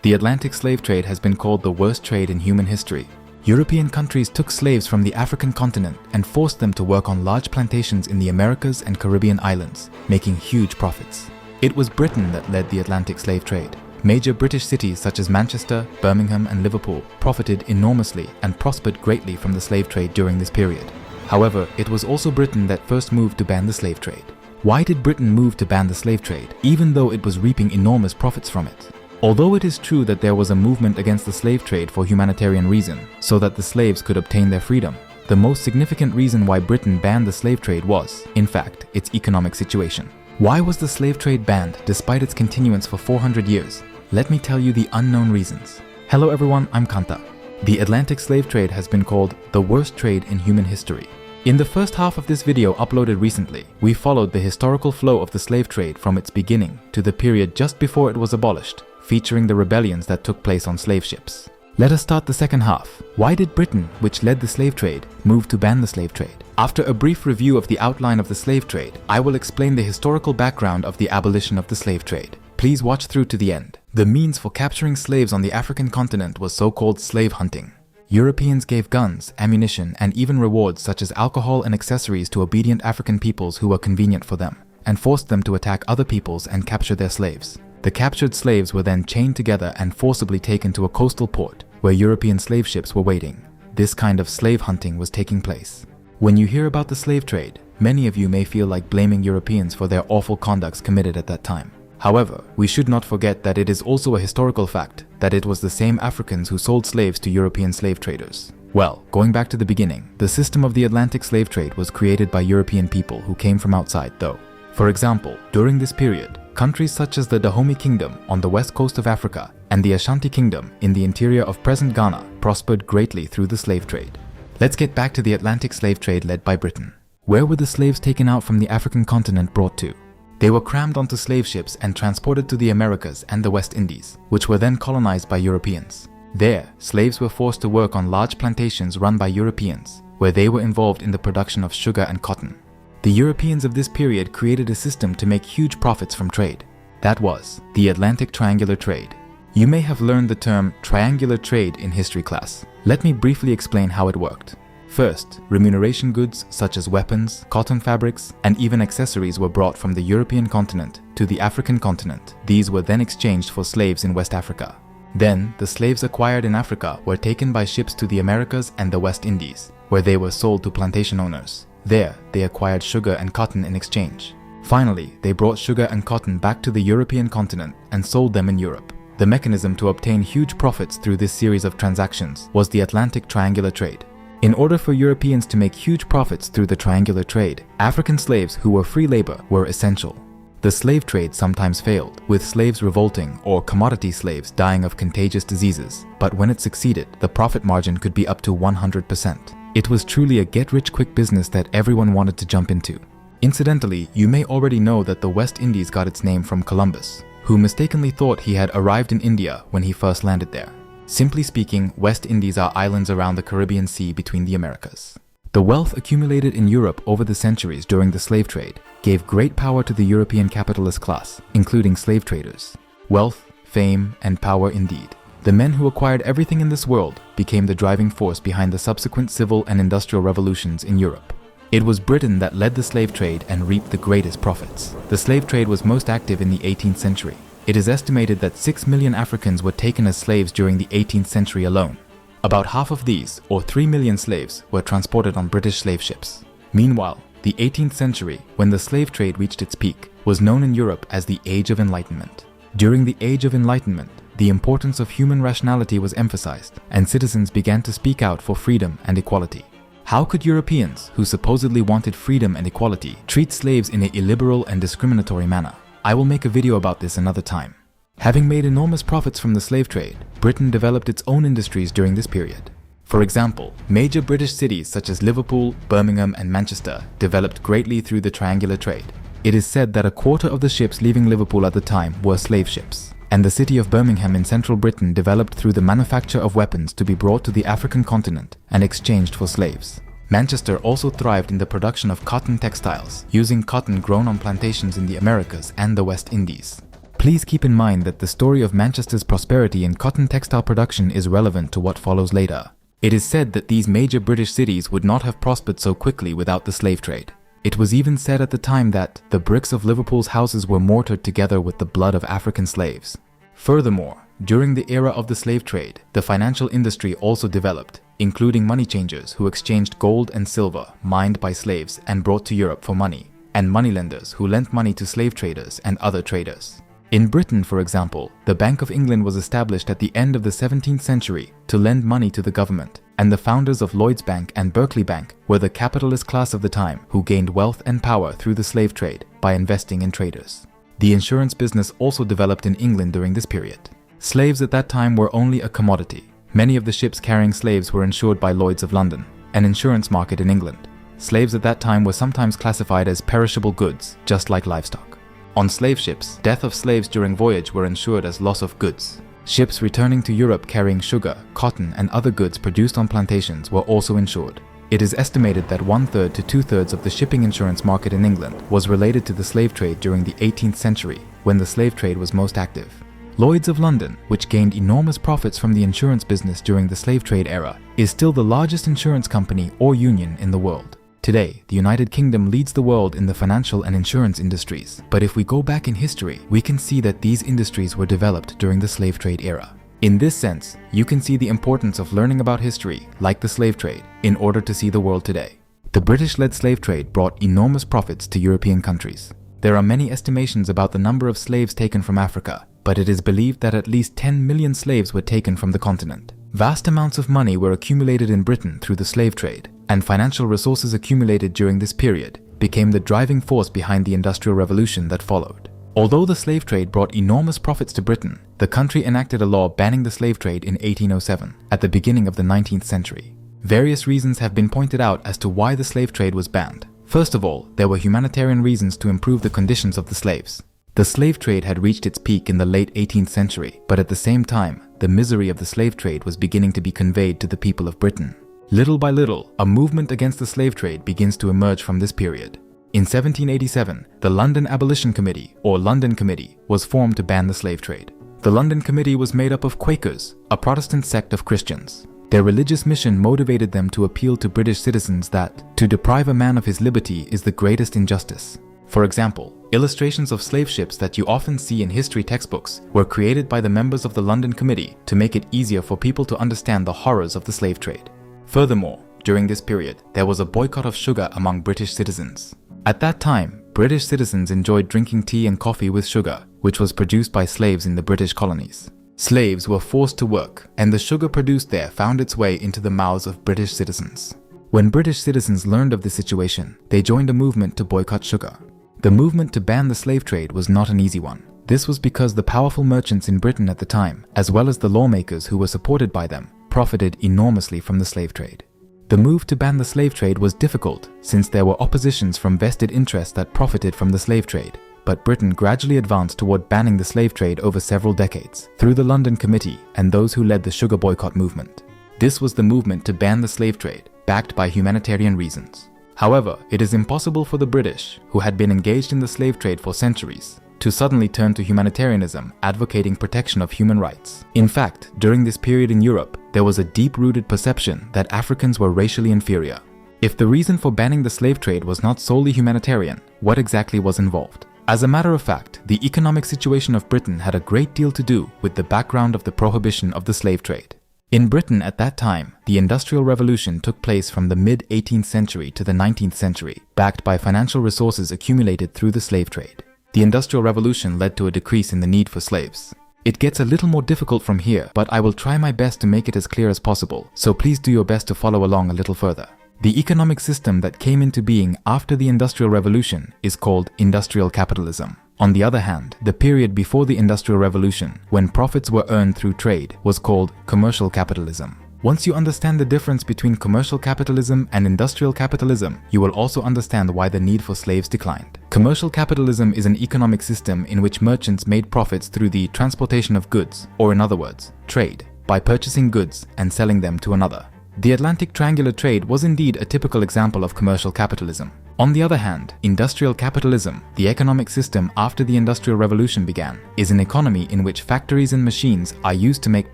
The Atlantic slave trade has been called the worst trade in human history. European countries took slaves from the African continent and forced them to work on large plantations in the Americas and Caribbean islands, making huge profits. It was Britain that led the Atlantic slave trade. Major British cities such as Manchester, Birmingham, and Liverpool profited enormously and prospered greatly from the slave trade during this period. However, it was also Britain that first moved to ban the slave trade. Why did Britain move to ban the slave trade, even though it was reaping enormous profits from it? Although it is true that there was a movement against the slave trade for humanitarian reason, so that the slaves could obtain their freedom, the most significant reason why Britain banned the slave trade was, in fact, its economic situation. Why was the slave trade banned despite its continuance for 400 years? Let me tell you the unknown reasons. Hello everyone, I'm Kanta. The Atlantic slave trade has been called the worst trade in human history. In the first half of this video uploaded recently, we followed the historical flow of the slave trade from its beginning to the period just before it was abolished, featuring the rebellions that took place on slave ships. Let us start the second half. Why did Britain, which led the slave trade, move to ban the slave trade? After a brief review of the outline of the slave trade, I will explain the historical background of the abolition of the slave trade. Please watch through to the end. The means for capturing slaves on the African continent was so-called slave hunting. Europeans gave guns, ammunition, and even rewards such as alcohol and accessories to obedient African peoples who were convenient for them, and forced them to attack other peoples and capture their slaves. The captured slaves were then chained together and forcibly taken to a coastal port where European slave ships were waiting. This kind of slave hunting was taking place. When you hear about the slave trade, many of you may feel like blaming Europeans for their awful conducts committed at that time. However, we should not forget that it is also a historical fact that it was the same Africans who sold slaves to European slave traders. Well, going back to the beginning, the system of the Atlantic slave trade was created by European people who came from outside though. For example, during this period, countries such as the Dahomey Kingdom on the west coast of Africa and the Ashanti Kingdom in the interior of present Ghana prospered greatly through the slave trade. Let's get back to the Atlantic slave trade led by Britain. Where were the slaves taken out from the African continent brought to? They were crammed onto slave ships and transported to the Americas and the West Indies, which were then colonized by Europeans. There, slaves were forced to work on large plantations run by Europeans, where they were involved in the production of sugar and cotton. The Europeans of this period created a system to make huge profits from trade. That was the Atlantic triangular trade. You may have learned the term triangular trade in history class. Let me briefly explain how it worked. First, remuneration goods such as weapons, cotton fabrics, and even accessories were brought from the European continent to the African continent. These were then exchanged for slaves in West Africa. Then, the slaves acquired in Africa were taken by ships to the Americas and the West Indies, where they were sold to plantation owners. There, they acquired sugar and cotton in exchange. Finally, they brought sugar and cotton back to the European continent and sold them in Europe. The mechanism to obtain huge profits through this series of transactions was the Atlantic triangular trade. In order for Europeans to make huge profits through the triangular trade, African slaves who were free labor were essential. The slave trade sometimes failed, with slaves revolting or commodity slaves dying of contagious diseases, but when it succeeded, the profit margin could be up to 100%. It was truly a get-rich-quick business that everyone wanted to jump into. Incidentally, you may already know that the West Indies got its name from Columbus, who mistakenly thought he had arrived in India when he first landed there. Simply speaking, West Indies are islands around the Caribbean Sea between the Americas. The wealth accumulated in Europe over the centuries during the slave trade gave great power to the European capitalist class, including slave traders. Wealth, fame, and power indeed. The men who acquired everything in this world became the driving force behind the subsequent civil and industrial revolutions in Europe. It was Britain that led the slave trade and reaped the greatest profits. The slave trade was most active in the 18th century. It is estimated that 6 million Africans were taken as slaves during the 18th century alone. About half of these, or 3 million slaves, were transported on British slave ships. Meanwhile, the 18th century, when the slave trade reached its peak, was known in Europe as the Age of Enlightenment. During the Age of Enlightenment, the importance of human rationality was emphasized, and citizens began to speak out for freedom and equality. How could Europeans, who supposedly wanted freedom and equality, treat slaves in an illiberal and discriminatory manner? I will make a video about this another time. Having made enormous profits from the slave trade, Britain developed its own industries during this period. For example, major British cities such as Liverpool, Birmingham, and Manchester developed greatly through the triangular trade. It is said that a quarter of the ships leaving Liverpool at the time were slave ships, and the city of Birmingham in central Britain developed through the manufacture of weapons to be brought to the African continent and exchanged for slaves. Manchester also thrived in the production of cotton textiles, using cotton grown on plantations in the Americas and the West Indies. Please keep in mind that the story of Manchester's prosperity in cotton textile production is relevant to what follows later. It is said that these major British cities would not have prospered so quickly without the slave trade. It was even said at the time that the bricks of Liverpool's houses were mortared together with the blood of African slaves. Furthermore, during the era of the slave trade, the financial industry also developed, including money changers who exchanged gold and silver mined by slaves and brought to Europe for money, and moneylenders who lent money to slave traders and other traders. In Britain, for example, the Bank of England was established at the end of the 17th century to lend money to the government, and the founders of Lloyds Bank and Berkeley Bank were the capitalist class of the time who gained wealth and power through the slave trade by investing in traders. The insurance business also developed in England during this period. Slaves at that time were only a commodity. Many of the ships carrying slaves were insured by Lloyds of London, an insurance market in England. Slaves at that time were sometimes classified as perishable goods, just like livestock. On slave ships, death of slaves during voyage were insured as loss of goods. Ships returning to Europe carrying sugar, cotton, and other goods produced on plantations were also insured. It is estimated that 1/3 to 2/3 of the shipping insurance market in England was related to the slave trade during the 18th century, when the slave trade was most active. Lloyds of London, which gained enormous profits from the insurance business during the slave trade era, is still the largest insurance company or union in the world. Today, the United Kingdom leads the world in the financial and insurance industries, but if we go back in history, we can see that these industries were developed during the slave trade era. In this sense, you can see the importance of learning about history, like the slave trade, in order to see the world today. The British-led slave trade brought enormous profits to European countries. There are many estimations about the number of slaves taken from Africa, but it is believed that at least 10 million slaves were taken from the continent. Vast amounts of money were accumulated in Britain through the slave trade, and financial resources accumulated during this period became the driving force behind the Industrial Revolution that followed. Although the slave trade brought enormous profits to Britain, the country enacted a law banning the slave trade in 1807, at the beginning of the 19th century. Various reasons have been pointed out as to why the slave trade was banned. First of all, there were humanitarian reasons to improve the conditions of the slaves. The slave trade had reached its peak in the late 18th century, but at the same time, the misery of the slave trade was beginning to be conveyed to the people of Britain. Little by little, a movement against the slave trade begins to emerge from this period. In 1787, the London Abolition Committee, or London Committee, was formed to ban the slave trade. The London Committee was made up of Quakers, a Protestant sect of Christians. Their religious mission motivated them to appeal to British citizens that to deprive a man of his liberty is the greatest injustice. For example, illustrations of slave ships that you often see in history textbooks were created by the members of the London Committee to make it easier for people to understand the horrors of the slave trade. Furthermore, during this period, there was a boycott of sugar among British citizens. At that time, British citizens enjoyed drinking tea and coffee with sugar, which was produced by slaves in the British colonies. Slaves were forced to work, and the sugar produced there found its way into the mouths of British citizens. When British citizens learned of this situation, they joined a movement to boycott sugar. The movement to ban the slave trade was not an easy one. This was because the powerful merchants in Britain at the time, as well as the lawmakers who were supported by them, profited enormously from the slave trade. The move to ban the slave trade was difficult since there were oppositions from vested interests that profited from the slave trade, but Britain gradually advanced toward banning the slave trade over several decades through the London Committee and those who led the sugar boycott movement. This was the movement to ban the slave trade, backed by humanitarian reasons. However, it is impossible for the British, who had been engaged in the slave trade for centuries, to suddenly turn to humanitarianism, advocating protection of human rights. In fact, during this period in Europe, there was a deep-rooted perception that Africans were racially inferior. If the reason for banning the slave trade was not solely humanitarian, what exactly was involved? As a matter of fact, the economic situation of Britain had a great deal to do with the background of the prohibition of the slave trade. In Britain at that time, the Industrial Revolution took place from the mid-18th century to the 19th century, backed by financial resources accumulated through the slave trade. The Industrial Revolution led to a decrease in the need for slaves. It gets a little more difficult from here, but I will try my best to make it as clear as possible, so please do your best to follow along a little further. The economic system that came into being after the Industrial Revolution is called industrial capitalism. On the other hand, the period before the Industrial Revolution, when profits were earned through trade, was called commercial capitalism. Once you understand the difference between commercial capitalism and industrial capitalism, you will also understand why the need for slaves declined. Commercial capitalism is an economic system in which merchants made profits through the transportation of goods, or in other words, trade, by purchasing goods and selling them to another. The Atlantic triangular trade was indeed a typical example of commercial capitalism. On the other hand, industrial capitalism, the economic system after the Industrial Revolution began, is an economy in which factories and machines are used to make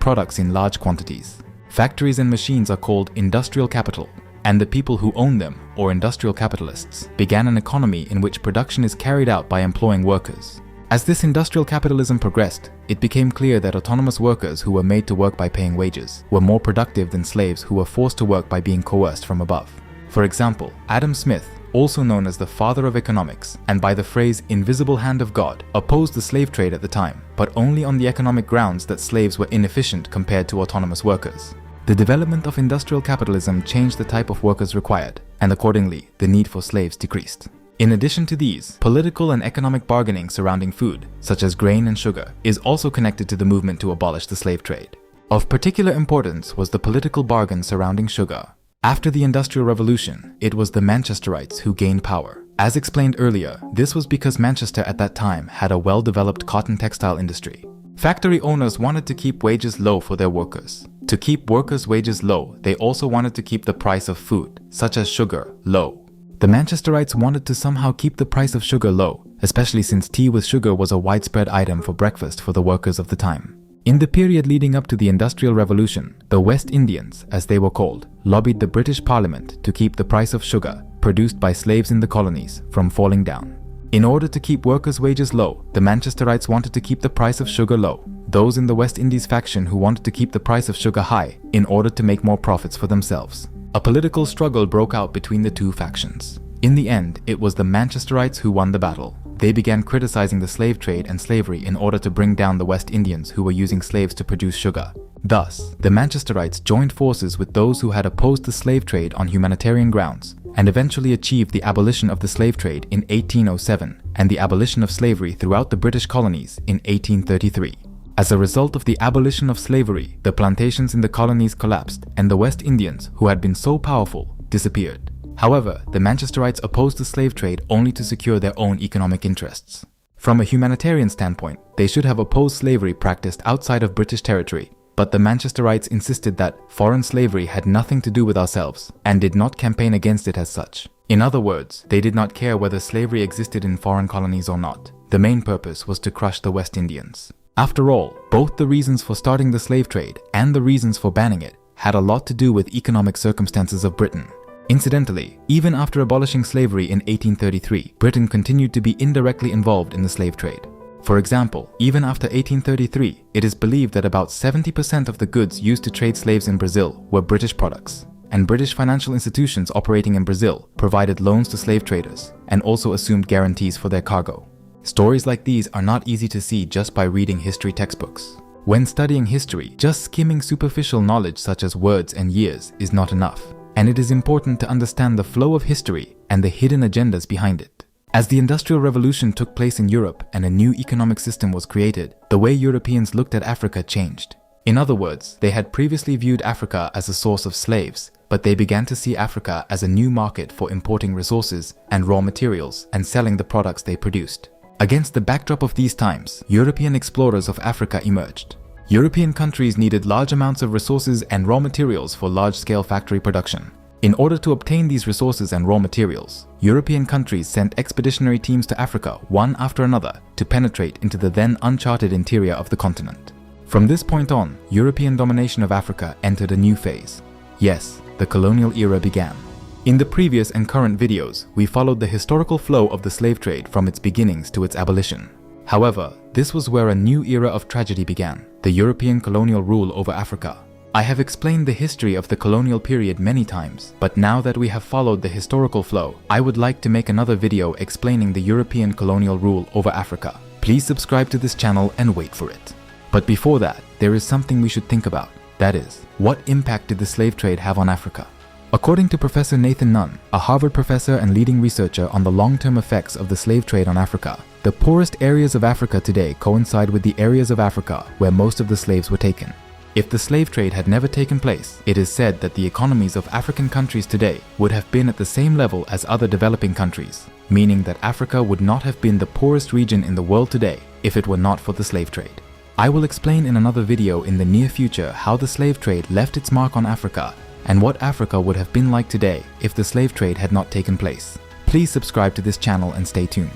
products in large quantities. Factories and machines are called industrial capital, and the people who own them, or industrial capitalists, began an economy in which production is carried out by employing workers. As this industrial capitalism progressed, it became clear that autonomous workers who were made to work by paying wages were more productive than slaves who were forced to work by being coerced from above. For example, Adam Smith, also known as the father of economics, and by the phrase invisible hand of God, opposed the slave trade at the time, but only on the economic grounds that slaves were inefficient compared to autonomous workers. The development of industrial capitalism changed the type of workers required, and accordingly, the need for slaves decreased. In addition to these, political and economic bargaining surrounding food, such as grain and sugar, is also connected to the movement to abolish the slave trade. Of particular importance was the political bargain surrounding sugar. After the Industrial Revolution, it was the Manchesterites who gained power. As explained earlier, this was because Manchester at that time had a well-developed cotton textile industry. Factory owners wanted to keep wages low for their workers. To keep workers' wages low, they also wanted to keep the price of food, such as sugar, low. The Manchesterites wanted to somehow keep the price of sugar low, especially since tea with sugar was a widespread item for breakfast for the workers of the time. In the period leading up to the Industrial Revolution, the West Indians, as they were called, lobbied the British Parliament to keep the price of sugar, produced by slaves in the colonies, from falling down. In order to keep workers' wages low, the Manchesterites wanted to keep the price of sugar low. Those in the West Indies faction who wanted to keep the price of sugar high in order to make more profits for themselves. A political struggle broke out between the two factions. In the end, it was the Manchesterites who won the battle. They began criticizing the slave trade and slavery in order to bring down the West Indians who were using slaves to produce sugar. Thus, the Manchesterites joined forces with those who had opposed the slave trade on humanitarian grounds, and eventually achieved the abolition of the slave trade in 1807 and the abolition of slavery throughout the British colonies in 1833. As a result of the abolition of slavery, the plantations in the colonies collapsed and the West Indians, who had been so powerful, disappeared. However, the Manchesterites opposed the slave trade only to secure their own economic interests. From a humanitarian standpoint, they should have opposed slavery practiced outside of British territory, but the Manchesterites insisted that foreign slavery had nothing to do with ourselves and did not campaign against it as such. In other words, they did not care whether slavery existed in foreign colonies or not. The main purpose was to crush the West Indians. After all, both the reasons for starting the slave trade and the reasons for banning it had a lot to do with economic circumstances of Britain. Incidentally, even after abolishing slavery in 1833, Britain continued to be indirectly involved in the slave trade. For example, even after 1833, it is believed that about 70% of the goods used to trade slaves in Brazil were British products, and British financial institutions operating in Brazil provided loans to slave traders and also assumed guarantees for their cargo. Stories like these are not easy to see just by reading history textbooks. When studying history, just skimming superficial knowledge such as words and years is not enough, and it is important to understand the flow of history and the hidden agendas behind it. As the Industrial Revolution took place in Europe and a new economic system was created, the way Europeans looked at Africa changed. In other words, they had previously viewed Africa as a source of slaves, but they began to see Africa as a new market for importing resources and raw materials and selling the products they produced. Against the backdrop of these times, European explorers of Africa emerged. European countries needed large amounts of resources and raw materials for large-scale factory production. In order to obtain these resources and raw materials, European countries sent expeditionary teams to Africa one after another to penetrate into the then uncharted interior of the continent. From this point on, European domination of Africa entered a new phase. Yes, the colonial era began. In the previous and current videos, we followed the historical flow of the slave trade from its beginnings to its abolition. However, this was where a new era of tragedy began, the European colonial rule over Africa. I have explained the history of the colonial period many times, but now that we have followed the historical flow, I would like to make another video explaining the European colonial rule over Africa. Please subscribe to this channel and wait for it. But before that, there is something we should think about. That is, what impact did the slave trade have on Africa? According to Professor Nathan Nunn, a Harvard professor and leading researcher on the long-term effects of the slave trade on Africa, the poorest areas of Africa today coincide with the areas of Africa where most of the slaves were taken. If the slave trade had never taken place, it is said that the economies of African countries today would have been at the same level as other developing countries, meaning that Africa would not have been the poorest region in the world today if it were not for the slave trade. I will explain in another video in the near future how the slave trade left its mark on Africa and what Africa would have been like today if the slave trade had not taken place. please subscribe to this channel and stay tuned.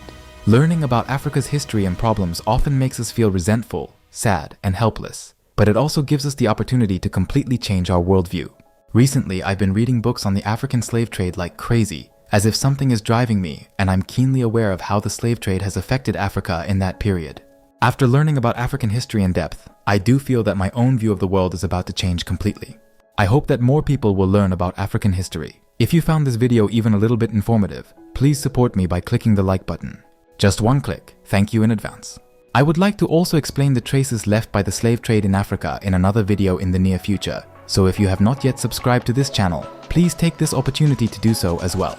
Learning about Africa's history and problems often makes us feel resentful, sad, and helpless, but it also gives us the opportunity to completely change our worldview. Recently, I've been reading books on the African slave trade like crazy, as if something is driving me, and I'm keenly aware of how the slave trade has affected Africa in that period. After learning about African history in depth, I do feel that my own view of the world is about to change completely. I hope that more people will learn about African history. If you found this video even a little bit informative, please support me by clicking the like button. Just one click, thank you in advance. I would like to also explain the traces left by the slave trade in Africa in another video in the near future, so if you have not yet subscribed to this channel, please take this opportunity to do so as well.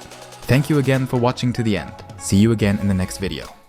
Thank you again for watching to the end. See you again in the next video.